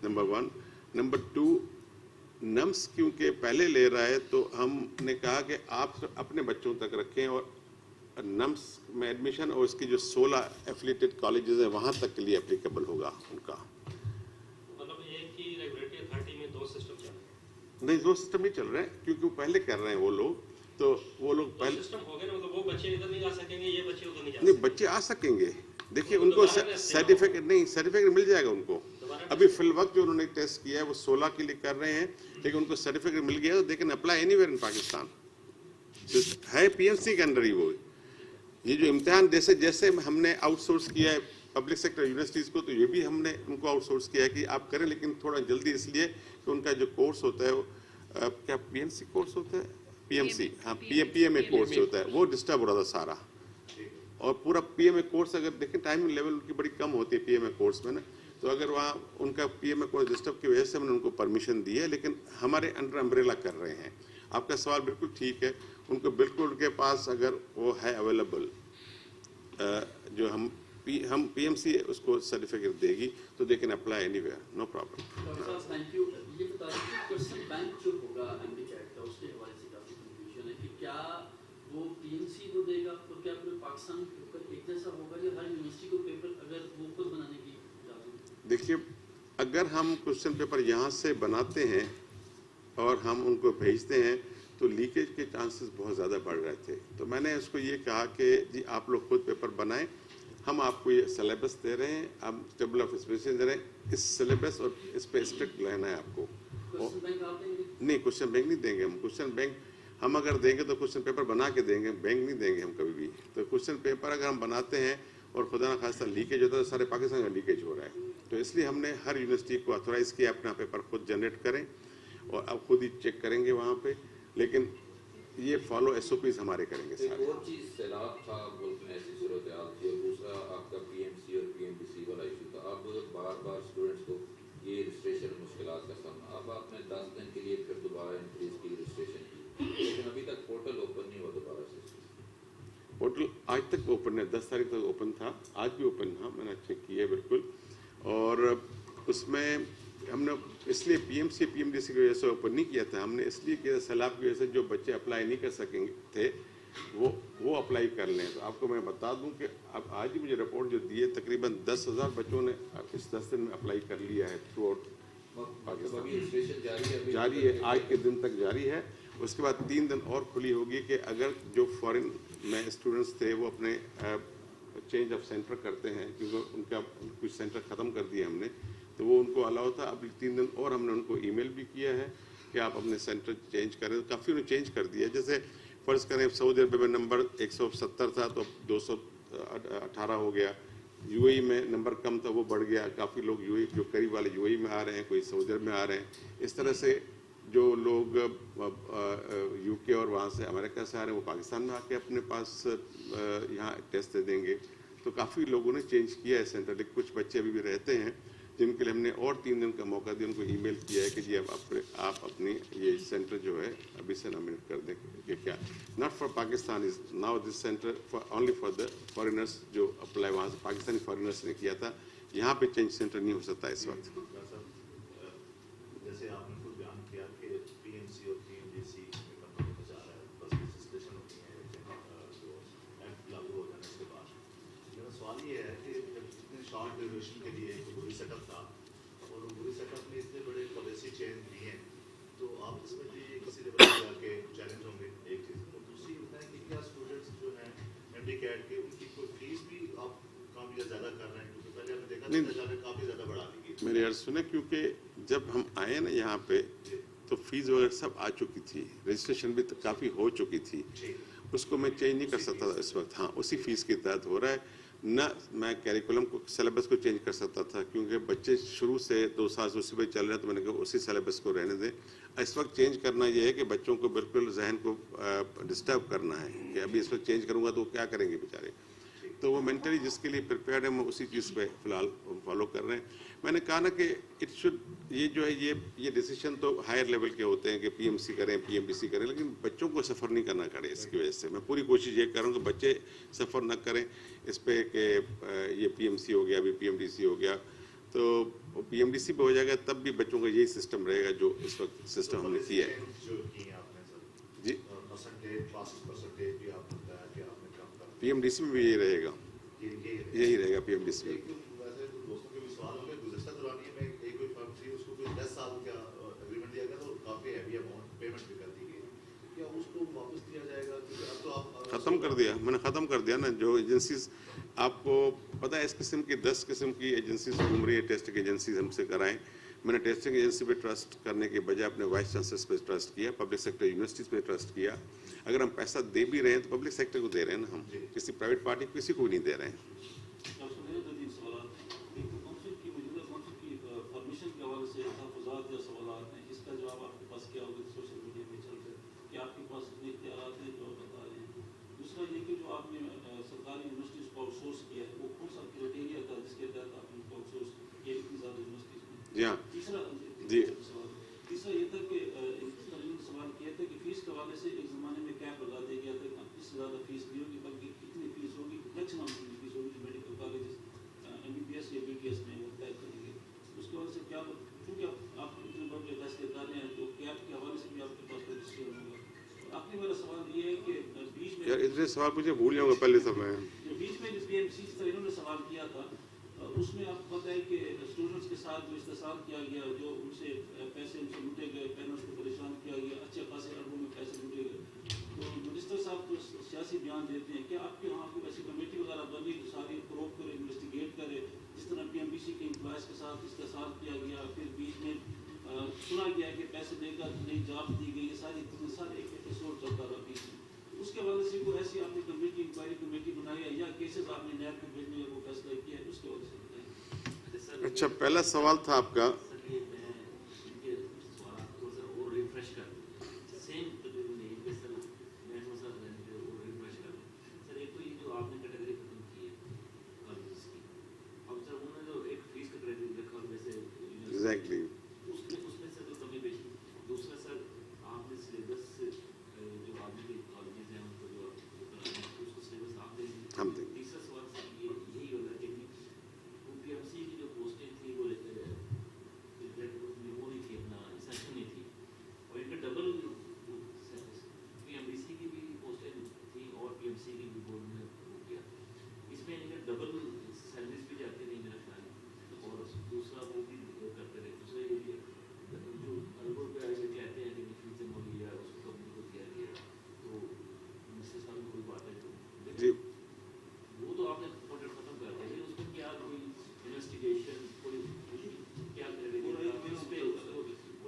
नंबर 1। नंबर 2, नम्स क्योंकि पहले ले रहा है तो हमने कहा कि आप अपने बच्चों तक रखें और नम्स में एडमिशन और उसकी जो 16 एफिलिएटेड कॉलेजेस हैं वहाँ तक के लिए एप्लीकेबल होगा उनका। मतलब एक ही रेगुलेटरी अथॉरिटी में दो सिस्टम चल रहे हैं? नहीं, दो सिस्टम नहीं चल रहे हैं क्योंकि वो पहले कर रहे हैं वो लोग, तो वो लोग दो पहले सिस्टम हो गए ना, मतलब वो बच्चे इधर नहीं जा सकेंगे, ये बच्चे उधर नहीं जा नहीं, सकेंगे। बच्चे आ सकेंगे। देखिए तो उनको दोबारा टेस्ट सर्टिफिकेट नहीं, सर्टिफिकेट मिल जाएगा उनको। दोबारा अभी फिल वक्त जो उन्होंने टेस्ट किया है वो 16 के लिए कर रहे हैं, लेकिन उनको सर्टिफिकेट मिल गया, तो they can apply anywhere in Pakistan. है पीएमसी के अंडर ही वो। ये जो इम्तिहान जैसे जैसे हमने आउटसोर्स किया है पब्लिक सेक्टर यूनिवर्सिटीज को, तो ये भी हमने उनको आउटसोर्स किया है कि आप करें, लेकिन थोड़ा जल्दी, इसलिए कि उनका जो कोर्स होता है वो क्या पीएमसी कोर्स होता है, पीएमसी, हाँ पीएमए कोर्स होता है, वो डिस्टर्ब हो रहा था सारा। और पूरा पीएमए कोर्स अगर देखें टाइमिंग लेवल उनकी बड़ी कम होती है पीएमए कोर्स में ना, तो अगर वहाँ उनका पीएमए कोर्स डिस्टर्ब की वजह से हमने उनको परमिशन दी है, लेकिन हमारे अंडर अम्ब्रेला कर रहे हैं। आपका सवाल बिल्कुल ठीक है, उनको बिल्कुल उनके पास अगर वो है अवेलेबल, जो हम पीएमसी उसको सर्टिफिकेट देगी तो they can apply anywhere, no problem. Doctor साहब थैंक यू। ये बता दें कि क्वेश्चन बैंक जो होगा एमडी-कैट का, उसके हवाले से काफ़ी कंफ्यूजन है कि क्या वो पीएमसी को देगा और क्या पूरे पाकिस्तान में पेपर एक जैसा होगा या हर यूनिवर्सिटी को पेपर अगर वो खुद बनाने की इजाज़त? देखिए, अगर हम क्वेश्चन पेपर यहाँ से बनाते हैं और हम उनको भेजते हैं तो लीकेज के चांसेस बहुत ज़्यादा बढ़ रहे थे, तो मैंने उसको ये कहा कि जी आप लोग खुद पेपर बनाएं, हम आपको ये सिलेबस दे रहे हैं, हम टेबल ऑफ स्पेसिफिकेशन दे रहे हैं, इस सिलेबस और इस पे स्ट्रिक्ट रहना है आपको। क्वेश्चन बैंक आप देंगे? नहीं, क्वेश्चन बैंक नहीं देंगे हम। क्वेश्चन बैंक हम अगर देंगे तो क्वेश्चन पेपर बना के देंगे, बैंक नहीं देंगे हम कभी भी। तो क्वेश्चन पेपर अगर हम बनाते हैं और खुदा न खास्ता लीकेज होता है, तो सारे पाकिस्तान का लीकेज हो रहा है, तो इसलिए हमने हर यूनिवर्सिटी को ऑथोराइज़ किया अपना पेपर खुद जनरेट करें और अब खुद ही चेक करेंगे वहाँ पे, लेकिन ये फॉलो एसओपीज हमारे करेंगे एक सारे। और चीज़ सैलाब था, मुल्क में ऐसी सूरत हाल थी, और दूसरा आपका पीएमसी और पीएमपीसी वाला इशू था। अब बार बार स्टूडेंट्स को ये रजिस्ट्रेशन मुश्किलात का सामना, अब आपने 10 दिन के लिए फिर दोबारा इंक्रीज की रजिस्ट्रेशन की, लेकिन अभी तक पोर्टल ओपन नहीं हुआ दोबारा से। पोर्टल आज तक ओपन है, 10 तारीख तक ओपन था, आज भी ओपन था, मैंने चेक किया बिल्कुल। और उसमें हमने इसलिए पीएमसी पीएमडीसी की वजह से ओपन नहीं किया था, हमने इसलिए किया सैलाब की वजह से जो बच्चे अप्लाई नहीं कर सकेंगे थे वो अप्लाई कर लें। तो आपको मैं बता दूं कि अब आज ही मुझे रिपोर्ट जो दी है, तकरीबन 10,000 बच्चों ने इस 10 दिन में अप्लाई कर लिया है थ्रू आउट पाकिस्तान। अभी रजिस्ट्रेशन जारी है, आज के दिन तक जारी है। उसके बाद 3 दिन और खुली होगी कि अगर जो फॉरेन में स्टूडेंट्स थे वो अपने चेंज ऑफ सेंटर करते हैं, क्योंकि उनका कुछ सेंटर ख़त्म कर दिया हमने, तो वो उनको अलाउ था। अब 3 दिन और हमने उनको ईमेल भी किया है कि आप अपने सेंटर चेंज करें, तो काफ़ी उन्होंने चेंज कर दिया। जैसे फ़र्ज़ करें सऊदी अरब में नंबर 170 था तो अब 218 हो गया, यूएई में नंबर कम था वो बढ़ गया, काफ़ी लोग यूएई जो करीब वाले यूएई में आ रहे हैं, कोई सऊदी अरब में आ रहे हैं। इस तरह से जो लोग यूके और वहाँ से अमेरिका से आ रहे हैं वो पाकिस्तान में आके अपने पास यहाँ टेस्ट दे देंगे। तो काफ़ी लोगों ने चेंज किया है सेंटर, लेकिन कुछ बच्चे अभी भी रहते हैं जिनके लिए हमने और 3 दिन का मौका दिया, उनको ईमेल किया है कि जी अब आप अपनी ये सेंटर जो है अभी से नॉमिनेट कर दें कि क्या not for Pakistan is now this centre for only for the foreigners जो अप्लाई वहाँ से पाकिस्तानी फॉरेनर्स ने किया था, यहाँ पे चेंज सेंटर नहीं हो सकता इस वक्त। जैसे आपने खुद बयान किया कि पीएमसी और पीएमडीसी कंपनी को जा रहा है, बस रजिस्ट्रेशन होती है जो एक्ट लागू हो जाने के बाद। मेरा सवाल ये है कि जब इतने शॉर्ट ड्यूरेशन के लिए एक बुरी सेटअप था और बुरी सेटअप में इतने बड़े पॉलिसी चेंज दिए हैं, तो आप इसमें भी किसी लेवल पर जाके चैलेंज होंगे एक चीज़। और दूसरी होता है कि क्या स्टूडेंट्स जो हैं एमडी-कैट के उनकी कोई फीस भी आप काफ़ी ज़्यादा कर रहे हैं, क्योंकि पहले हमने देखा था काफ़ी ज़्यादा बढ़ा दी गई। मेरी अर्ज़ सुने, क्योंकि जब हम आए ना यहाँ पे तो फीस वगैरह सब आ चुकी थी, रजिस्ट्रेशन भी काफ़ी हो चुकी थी, उसको मैं चेंज नहीं कर सकता था इस वक्त। हाँ, उसी फीस के तहत हो रहा है ना, मैं कैरिकुलम को सिलेबस को चेंज कर सकता था क्योंकि बच्चे शुरू से 2 साल से उसी पे चल रहे हैं, तो मैंने कहा उसी सिलेबस को रहने दें। इस वक्त चेंज करना ये है कि बच्चों को बिल्कुल जहन को डिस्टर्ब करना है कि अभी इस वक्त चेंज करूँगा तो क्या करेंगे बेचारे, तो वो मेंटली जिसके लिए प्रिपेयर्ड है वो उसी चीज़ पे फिलहाल फॉलो कर रहे हैं। मैंने कहा ना कि इट शुड, ये जो है ये डिसीजन तो हायर लेवल के होते हैं कि पीएमसी करें पीएमडीसी करें, लेकिन बच्चों को सफ़र नहीं करना पड़े। इसकी वजह से मैं पूरी कोशिश ये कर रहा हूँ कि बच्चे सफ़र न करें इस पे कि ये पीएमसी हो गया, अभी पीएमडीसी हो गया, तो PMDC पे हो जाएगा, तब भी बच्चों का यही सिस्टम रहेगा जो इस वक्त सिस्टम हमने किया है। जो की है आपने सर जी, परसेंटेज क्लासेस परसेंटेज भी आपने बताया कि आपने कम कर PMDC में भी यही रहेगा, यही रहेगा PMDC में। वैसे दोस्तों के भी सवाल हो गए, गुज़श्ता दौरानिए में एक कोई फर्म थी, उसको कोई 10 साल का एग्रीमेंट दिया गया, तो काफ़ी हैवी अमाउंट पेमेंट भी कर दी गई, क्या उसको वापस दिया जाएगा? क्योंकि अब तो आप ख़त्म कर दिया, मैंने ख़त्म कर दिया ना। जो एजेंसीज, आपको पता है इस किस्म की 10 किस्म की एजेंसीज घूम रही है, टेस्टिंग एजेंसीज हमसे कराएं। मैंने टेस्टिंग एजेंसी पे ट्रस्ट करने के बजाय अपने वाइस चांसलर्स पे ट्रस्ट किया, पब्लिक सेक्टर यूनिवर्सिटीज़ पे ट्रस्ट किया। अगर हम पैसा दे भी रहे हैं तो पब्लिक सेक्टर को दे रहे हैं ना, हम किसी प्राइवेट पार्टी को किसी को नहीं दे रहे हैं। जी हाँ, जी तीसरा ये था कि सवाल किया था कि फीस के हवाले से एक ज़माने में कैप लगा दिया गया था कि इससे ज़्यादा फीस नहीं होगी, बल्कि इतनी फीस होगी, मैक्सिमम फीस होगी जो मेडिकल कॉलेज MBBS या BDS में वो तय करेंगे। उसकी वजह से क्या, क्योंकि आप इतने बड़े फैसले कर रहे हैं तो कैप के हवाले से भी आपके पास कोई डिसीजन होगा। आखिरी वाला सवाल ये है कि बीच में यार इतने सवाल मुझे भूल जाऊँगा पहले समय जो बीच में जिस BMC का इन्होंने सवाल किया था, उसमें आपको पता है कि स्टूडेंट्स के साथ जो इस्तेसाल किया गया, जो उनसे पैसे उनसे लूटे गए, पेरेंट्स को परेशान किया गया, अच्छे खासे अरबों में पैसे लूटे गए, तो मिनिस्टर साहब तो सियासी बयान देते हैं, क्या आपके वहाँ कोई ऐसी कमेटी वगैरह बनी जो सारी प्रोब करे, इन्वेस्टिगेट करे, जिस तरह PMDC के एम्प्लॉयज़ के साथ इस्तेसाल किया गया, फिर बीच में सुना गया कि पैसे देकर नई जॉब दी गई, ये सारे एक एपिसोड चलता रहा बीच में। उसके वजह से कोई ऐसी आपने कमेटी, इंक्वायरी कमेटी बनाई है या केसेस आपने नैब में भेजने का वो फैसला किया है, उसके वजह से बताइए। अच्छा, पहला सवाल था आपका, एग्जैक्टली हम देंगे। जी, वो तो आपने प्रोजेक्ट खत्म कर दिया, उसमें क्या कोई इन्वेस्टिगेशन कोई क्या करेंगे उस पे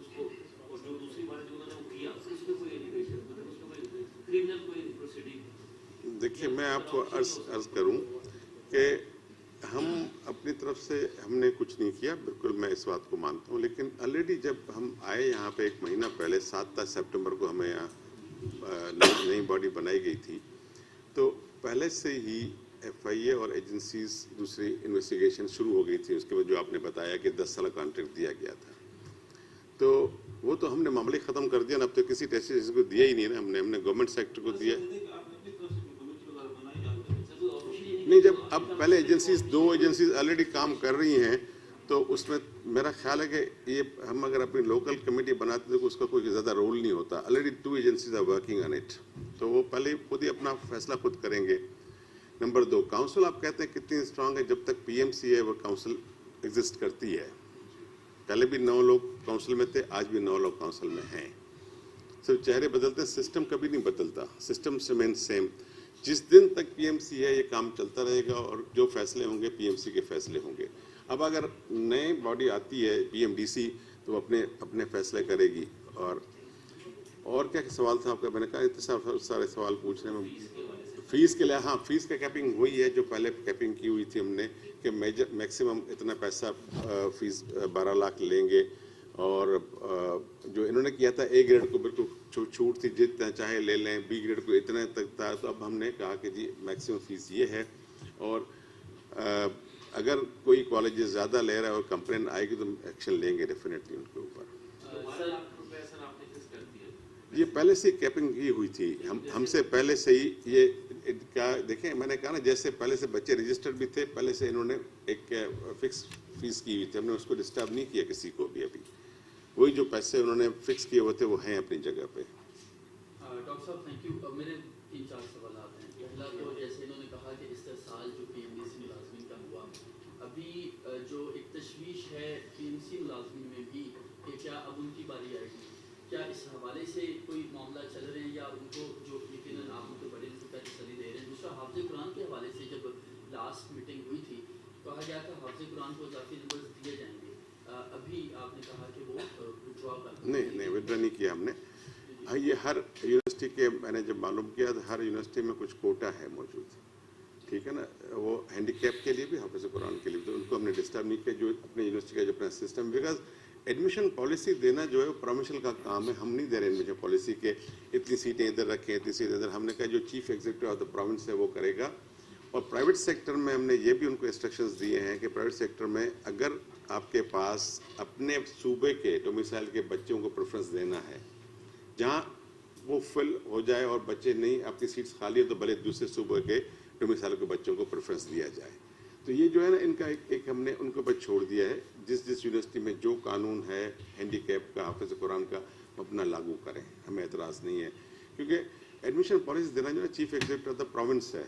उसको, और जो दूसरी बात जो उन्होंने वो किया उसमें कोई एलिगेशन, मतलब उसमें कोई क्रिमिनल कोई प्रोसीडिंग? देखिए मैं आपको अर्ज करूं कि हम अपनी तरफ से हमने कुछ नहीं किया, बिल्कुल मैं इस बात को मानता हूं, लेकिन ऑलरेडी जब हम आए यहाँ पे 1 महीना पहले 7 सितंबर को हमें यहाँ नई बॉडी बनाई गई थी, तो पहले से ही FIA और एजेंसीज दूसरी इन्वेस्टिगेशन शुरू हो गई थी। उसके बाद जो आपने बताया कि 10 साल कॉन्ट्रैक्ट दिया गया था, तो वो तो हमने मामले ख़त्म कर दिया ना, अब तो किसी टेस्ट एजेंसी को दिया ही नहीं ना, हमने गवर्नमेंट सेक्टर को दिया नहीं। जब अब पहले एजेंसीज 2 एजेंसीज ऑलरेडी काम कर रही हैं, तो उसमें मेरा ख्याल है कि ये हम अगर अपनी लोकल कमेटी बनाते तो उसका कोई ज़्यादा रोल नहीं होता। Already 2 agencies are working on it, तो वो पहले खुद ही अपना फैसला खुद करेंगे। नंबर 2, काउंसिल आप कहते हैं कितनी स्ट्रांग है, जब तक PMC है वो काउंसिल एग्जिस्ट करती है। पहले भी 9 लोग काउंसिल में थे, आज भी 9 लोग काउंसिल में हैं। सिर्फ चेहरे बदलते हैं, सिस्टम कभी नहीं बदलता, सिस्टम रिमेन सेम। जिस दिन तक PMC है ये काम चलता रहेगा और जो फैसले होंगे PMC के फैसले होंगे। अब अगर नई बॉडी आती है PMDC तो अपने फैसले करेगी। और क्या सवाल था आपका? मैंने कहा इतने सारे सवाल पूछने में। फीस के लिए, हाँ, फीस का कैपिंग हुई है जो पहले कैपिंग की हुई थी हमने कि मैक्सिमम इतना पैसा फीस 12 लाख लेंगे, और जो इन्होंने किया था A ग्रेड को बिल्कुल छूट थी, जितना चाहे ले लें, B ग्रेड को इतना तक था। तो अब हमने कहा कि जी मैक्सिमम फीस ये है, और अगर कोई कॉलेज ज़्यादा ले रहा है और कंप्लेन आएगी तो एक्शन लेंगे डेफिनेटली उनके ऊपर। ये पहले से कैपिंग की हुई थी, हमसे पहले से ही ये क्या देखें, मैंने कहा ना, जैसे पहले से बच्चे रजिस्टर्ड भी थे, पहले से इन्होंने एक फिक्स फीस की हुई थी, हमने उसको डिस्टर्ब नहीं किया किसी को भी। अभी वही जो पैसे उन्होंने फिक्स किए हुए थे वो हैं अपनी जगह पे। डॉक्टर साहब थैंक यू। मेरे 3-4 सवाल हैं। पहला तो जैसे इन्होंने कहा कि इस साल जो PMDC मुलाजमीन का हुआ, अभी जो एक तशवीश है PMC मुलाजमीन में भी कि क्या अब उनकी बारी आएगी, क्या इस हवाले से कोई मामला चल रहे हैं या उनको जो यकीनन आप उनको बड़े का तसल्ली दे रहे हैं? दूसरा, हाफ़िज़ कुरान के हवाले से जब लास्ट मीटिंग हुई थी कहा गया था हाफ़िज़ कुरान को इजाफी नंबर दिए जाएंगे, अभी आपने कहा कि वो विड्रॉ कर नहीं विड्रॉ नहीं किया हमने। हाँ, ये हर यूनिवर्सिटी के, मैंने जब मालूम किया तो हर यूनिवर्सिटी में कुछ कोटा है मौजूद, ठीक है ना, वो हैंडीकैप के लिए भी, हाफ़िज़ कुरान के लिए, तो उनको हमने डिस्टर्ब नहीं किया। जो अपने यूनिवर्सिटी का जो अपना सिस्टम, बिकॉज एडमिशन पॉलिसी देना जो है वो प्रमोशन का काम है, हम नहीं दे रहे एडमिशन पॉलिसी के इतनी सीटें इधर रखें इतनी सीटें इधर। हमने कहा जो chief executive of the province है वो करेगा। और प्राइवेट सेक्टर में हमने ये भी उनको इंस्ट्रक्शंस दिए हैं कि प्राइवेट सेक्टर में अगर आपके पास अपने सूबे के डोमिसाइल के बच्चों को प्रेफरेंस देना है, जहाँ वो फिल हो जाए और बच्चे नहीं, आपकी सीट्स खाली है तो भले दूसरे सूबे के डोमिसाइल के बच्चों को प्रेफरेंस दिया जाए। तो ये जो है ना, इनका एक हमने उनके ऊपर छोड़ दिया है, जिस यूनिवर्सिटी में जो कानून है हैंडीकैप का, हाफ़िज़ कुरान का, अपना लागू करें, हमें एतराज़ नहीं है। क्योंकि एडमिशन पॉलिसी देना जो है chief executive of the province है,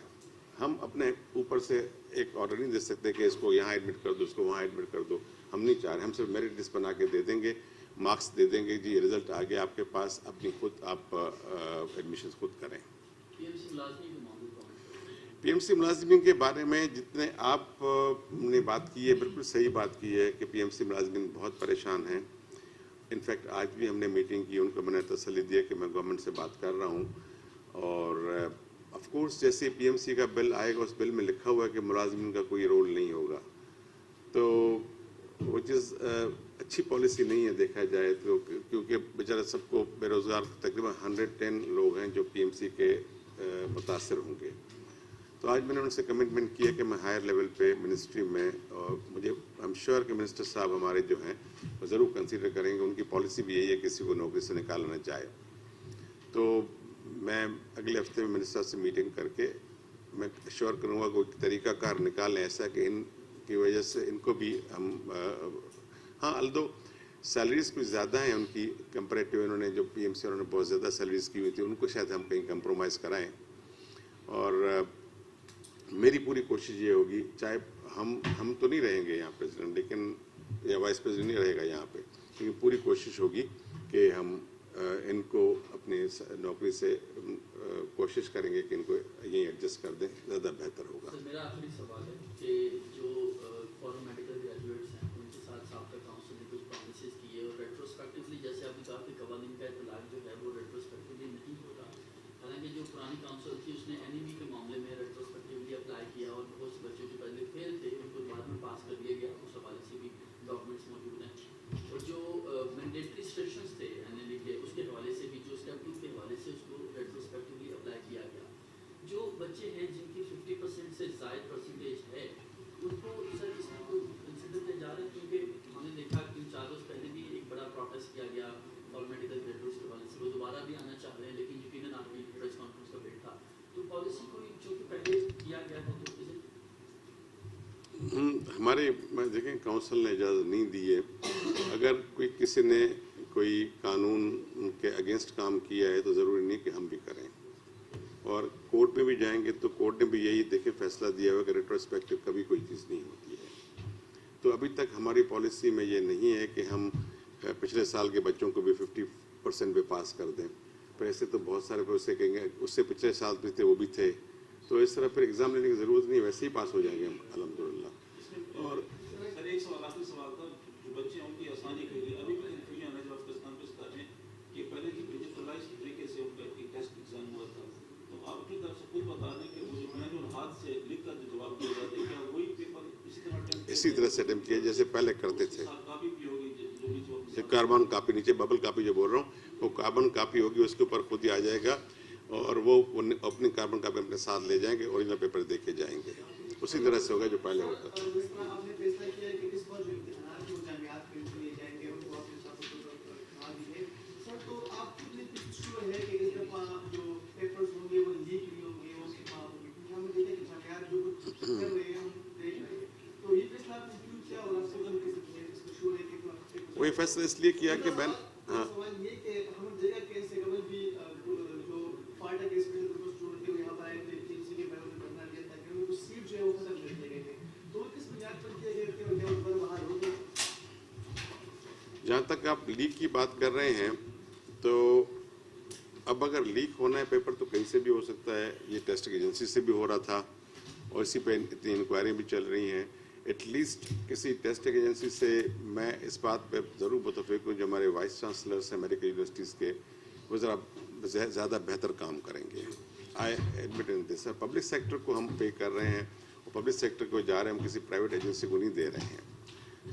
हम अपने ऊपर से एक ऑर्डर नहीं दे सकते कि इसको यहाँ एडमिट कर दो, इसको वहाँ एडमिट कर दो, हम नहीं चाह रहे। हम सिर्फ मेरिट लिस्ट बना के दे देंगे, मार्क्स दे देंगे, जी रिजल्ट आ गया आपके पास, अपनी खुद आप एडमिशन खुद करें। PMC मुलाजमीन के बारे में जितने आपने बात की है, बिल्कुल सही बात की है कि PMC मुलाजमीन बहुत परेशान हैं। इनफैक्ट आज भी हमने मीटिंग की, उनको मैंने तसल्ली दिया कि मैं गवर्नमेंट से बात कर रहा हूँ। और ऑफ कोर्स जैसे PMC का बिल आएगा, उस बिल में लिखा हुआ है कि मुलाजमीन का कोई रोल नहीं होगा, तो वो चीज़ अच्छी पॉलिसी नहीं है देखा जाए तो, क्योंकि बेचारा सबको बेरोज़गार तकरीबन 110 लोग हैं जो PMC के मुतासर होंगे। तो आज मैंने उनसे कमिटमेंट किया कि मैं हायर लेवल पे मिनिस्ट्री में, और मुझे आई एम श्योर कि मिनिस्टर साहब हमारे जो हैं वो ज़रूर कंसीडर करेंगे। उनकी पॉलिसी भी यही है किसी को नौकरी से निकालना चाहे। तो मैं अगले हफ्ते में मिनिस्टर से मीटिंग करके मैं श्योर करूँगा कोई तरीक़ाकार निकालें ऐसा कि इनकी वजह से इनको भी हम हाँ, अल्दो सैलरीज कुछ ज़्यादा हैं उनकी कंपेरेटिव, इन्होंने जो PMC उन्होंने बहुत ज़्यादा सैलरीज की हुई थी, उनको शायद हम कहीं कंप्रोमाइज़ कराएं। और मेरी पूरी कोशिश ये होगी, चाहे हम तो नहीं रहेंगे यहाँ प्रेसिडेंट, लेकिन या वाइस प्रेसिडेंट नहीं रहेगा यहाँ पे, लेकिन पूरी कोशिश होगी कि हम इनको अपनी नौकरी से कोशिश करेंगे कि इनको यहीं एडजस्ट कर दें, ज़्यादा बेहतर होगा। मेरा आखिरी सवाल है कि जो फॉरेन मेडिकल ग्रेजुएट्स हैं उनके साथ साबका काउंसिल ने कुछ प्रॉमिसेस किए और रेट्रोस्पेक्टिवली, जैसे आपने कहा कि कवानीन का इतलाक जो है वो रेट्रोस्पेक्टिवली नहीं होता, हालांकि जो पुरानी काउंसिल थी उसने NEB के मामले में रेट्रोस्पेक्टिवली अप्लाई किया और बहुत से बच्चों जो पहले फेल थे उनको बाद में पास कर दिया गया, उस हवाले से भी डॉक्यूमेंट्स मौजूद हैं। और जो मैंडेटरी सेशंस थे NLE के, उसके हवाले से भी, जो स्टेप 2 के हवाले से उसको रेट्रोस्पेक्टिवली अप्लाई किया गया। जो बच्चे हैं जिनकी 50% से ज़ायद परसेंटेज है, उनको सर इसमें कोई कंसिडर किया जा रहा है? क्योंकि हमने देखा कि 4 रोज़ पहले भी एक बड़ा प्रोटेस्ट किया गया और मेडिकल ग्रेजुएट्स के हवाले से, वो दोबारा भी आना चाह रहे हैं, लेकिन यकीनन आपकी प्रेस कॉन्फ्रेंस का वेट था। तो पॉलिसी कोई जो कि पहले किया गया था, तो हमारे देखें काउंसिल ने इजाज़त नहीं दी है। अगर कोई किसी ने कोई कानून के अगेंस्ट काम किया है तो ज़रूरी नहीं कि हम भी करें। और कोर्ट में भी जाएंगे तो कोर्ट ने भी यही देखे फैसला दिया हुआ कि रेट्रोस्पेक्टिव कभी कोई चीज़ नहीं होती है। तो अभी तक हमारी पॉलिसी में ये नहीं है कि हम पिछले साल के बच्चों को भी 50% पे पास कर दें। पर ऐसे तो बहुत सारे उससे कहेंगे उससे पिछले साल भी थे वो भी थे, तो इस तरह फिर एग्ज़ाम लेने की ज़रूरत नहीं, वैसे ही पास हो जाएंगे हम अल्हम्दुलिल्लाह। और सर एक सवाल, आखिरी सवाल था, जो बच्चे हैं उनकी आसानी के लिए अभी भी कन्फ्यूजन है, जब आप प्रेस कॉन्फ्रेंस कर रहे हैं कि पहले की डिजिटलाइज्ड तरीके से उनका एक टेस्ट एग्जाम हुआ था, तो आप अपनी तरफ से खुद बता दें कि वो जो मैनुअल हाथ से लिख कर जो जवाब दिए जाते हैं, क्या वही पेपर इसी तरह से अटेम्प्ट किया जैसे पहले करते थे? कापी भी होगी जो कार्बन कापी, नीचे बबल कापी जो बोल रहा हूँ वो कार्बन कापी होगी, उसके ऊपर खुद ही आ जाएगा और वो अपनी कार्बन कापी अपने साथ ले जाएंगे, ओरिजिनल पेपर दे के जाएंगे। उसी तरह से होगा जो पहले होता था। फैसला इसलिए किया कि बैन हाँ सवाल ये कि हम जगह कैसे गवर्नमेंट भी जो फाटा केस में जो स्टूडेंट थे यहाँ पर आए थे टीएमसी के बैनर पे धरना दिया ताकि उनको सीट जो है वो खत्म कर दिए गए थे, तो किस बुनियाद पर किया गया कि क्या उन पर बाहर हो गए? जहाँ तक आप लीक की बात कर रहे हैं तो अब अगर लीक होना है पेपर तो कहीं से भी हो सकता है, ये टेस्टिंग एजेंसी से भी हो रहा था और इसी पे इतनी इंक्वायरी भी चल रही हैं। एटलीस्ट किसी टेस्टिंग एजेंसी से मैं इस बात पे ज़रूर मुतफिक हूँ जो हमारे वाइस चांसलर्स हैं मेडिकल यूनिवर्सिटीज़ के, वो ज़रा ज़्यादा बेहतर काम करेंगे। I admit in this, public sector को हम पे कर रहे हैं और पब्लिक सेक्टर को जा रहे हैं, हम किसी प्राइवेट एजेंसी को नहीं दे रहे हैं।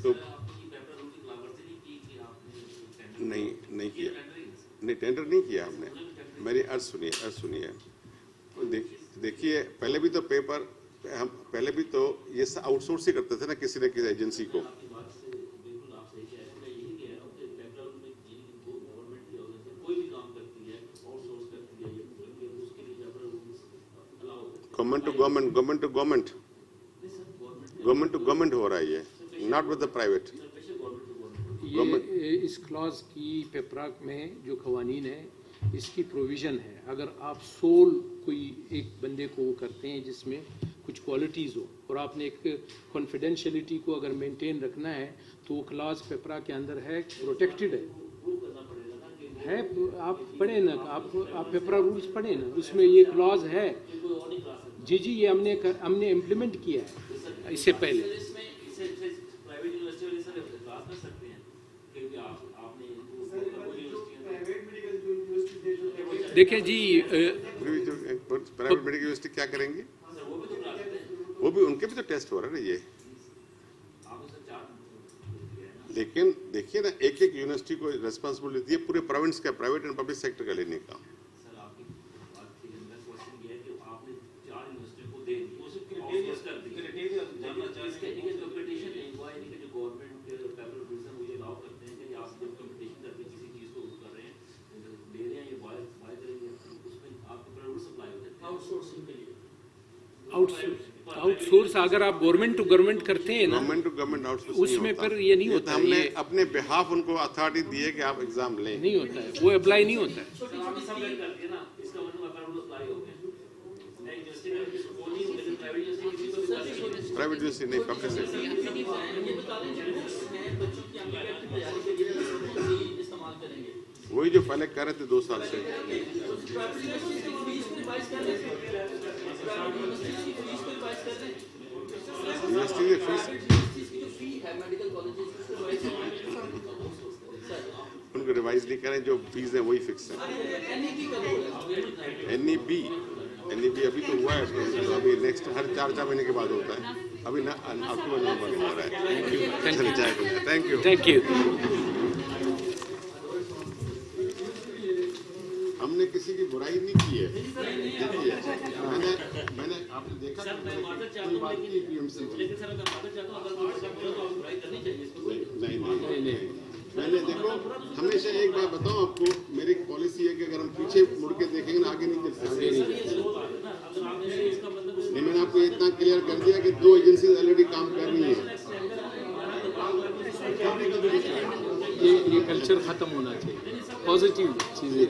तो नहीं किया, नहीं टेंडर नहीं किया हमने। मेरी अर्ज सुनिए। देखिए पहले भी तो पेपर हम पहले भी तो ये आउटसोर्स ही करते थे ना किसी न किसी एजेंसी को। गवर्नमेंट टू गवर्नमेंट हो रहा है ये, नॉट विद द प्राइवेट। ये इस क्लॉज की पेपराक में जो कवानीन है इसकी प्रोविज़न है, अगर आप सोल कोई एक बंदे को वो करते हैं जिसमें कुछ क्वालिटीज़ हो और आपने एक कॉन्फिडेंशियलिटी को अगर मेंटेन रखना है तो वो क्लॉज पेपरा के अंदर है, प्रोटेक्टेड है। आप पढ़े ना, आप पेपरा रूल्स पढ़े ना, उसमें ये क्लॉज है। जी ये हमने इम्प्लीमेंट किया है इससे पहले। देखिए जी प्राइवेट मेडिकल यूनिवर्सिटी क्या करेंगी, वो भी उनके भी तो टेस्ट हो रहा है ना ये। लेकिन देखिए ना एक यूनिवर्सिटी को रेस्पॉन्सिबिलिटी दी है पूरे प्रोविंस का, प्राइवेट एंड पब्लिक सेक्टर का लेने का। आउटसोर्स अगर आप गवर्नमेंट टू गवर्नमेंट करते हैं ना, गवर्नमेंट टू गवर्नमेंट आउटसोर्स उसमें फिर ये नहीं होता। हमने अपने बिहाफ उनको अथॉरिटी दी है कि आप एग्जाम लें, नहीं होता है, वो अप्लाई नहीं होता है। प्राइवेट यूनिवर्सिटी नहीं, पब्लिक सेक्टर। वही जो पहले कर रहे थे 2 साल से। यूनिवर्सिटी की फीस उनको रिवाइज नहीं करें, जो फीस है वही फिक्स है। एनईबी अभी तो हुआ है, तो अभी नेक्स्ट हर 4 महीने के बाद होता है। अभी ना अक्टूबर नवंबर में हो रहा है। Thank you. हमने किसी की बुराई नहीं की है। देखिए मैंने आपने देखा नहीं, मैंने देखो हमेशा एक बात बताऊं आपको, मेरी पॉलिसी है कि अगर हम पीछे मुड़ के देखेंगे ना आगे नहीं चल सकते। नहीं, मैंने आपको इतना क्लियर कर दिया कि 2 एजेंसी ऑलरेडी काम कर रही हैं। ये कल्चर खत्म होना चाहिए, पॉजिटिव चीजें।